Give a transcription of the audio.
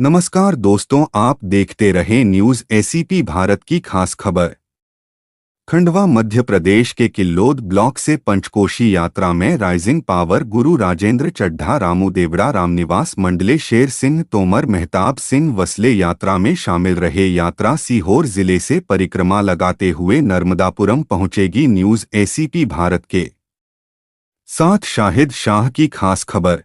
नमस्कार दोस्तों, आप देखते रहे न्यूज एसीपी भारत की खास खबर। खंडवा मध्य प्रदेश के किल्लोद ब्लॉक से पंचकोशी यात्रा में राइजिंग पावर गुरु राजेंद्र चड्ढा, रामू देवड़ा, रामनिवास मंडले, शेर सिंह तोमर, मेहताब सिंह वसले यात्रा में शामिल रहे। यात्रा सीहोर जिले से परिक्रमा लगाते हुए नर्मदापुरम पहुंचेगी। न्यूज एसीपी भारत के साथ शाहिद शाह की खास खबर।